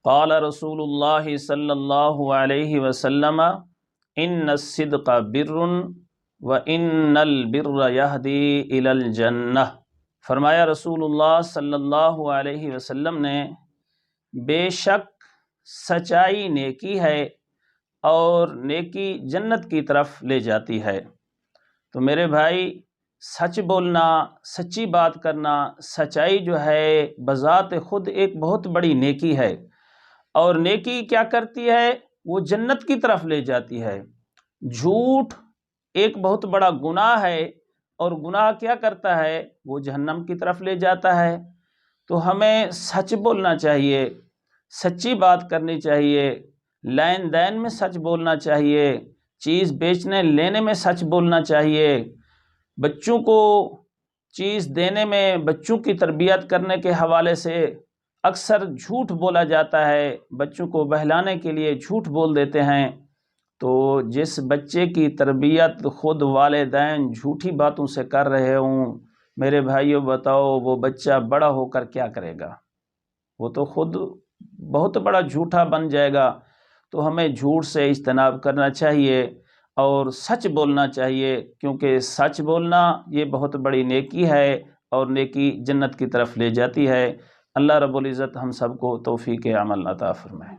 قال رسول اللہ صلی اللہ علیہ وسلم ان الصدق بر وان البر یہدی الی الجنہ۔ فرمایا رسول اللہ صلی اللہ علیہ وسلم نے، بے شک سچائی نیکی ہے اور نیکی جنت کی طرف لے جاتی ہے۔ تو میرے بھائی، سچ بولنا، سچی بات کرنا، سچائی جو ہے بذات خود ایک بہت بڑی نیکی ہے، اور نیکی کیا کرتی ہے؟ وہ جنت کی طرف لے جاتی ہے۔ جھوٹ ایک بہت بڑا گناہ ہے، اور گناہ کیا کرتا ہے؟ وہ جہنم کی طرف لے جاتا ہے۔ تو ہمیں سچ بولنا چاہیے، سچی بات کرنی چاہیے، لین دین میں سچ بولنا چاہیے، چیز بیچنے لینے میں سچ بولنا چاہیے، بچوں کو چیز دینے میں، بچوں کی تربیت کرنے کے حوالے سے اکثر جھوٹ بولا جاتا ہے، بچوں کو بہلانے کے لیے جھوٹ بول دیتے ہیں۔ تو جس بچے کی تربیت خود والدین جھوٹی باتوں سے کر رہے ہوں، میرے بھائیوں بتاؤ وہ بچہ بڑا ہو کر کیا کرے گا؟ وہ تو خود بہت بڑا جھوٹا بن جائے گا۔ تو ہمیں جھوٹ سے اجتناب کرنا چاہیے اور سچ بولنا چاہیے، کیونکہ سچ بولنا یہ بہت بڑی نیکی ہے، اور نیکی جنت کی طرف لے جاتی ہے۔ اللہ رب العزت ہم سب کو توفیق عمل عطا فرمائے۔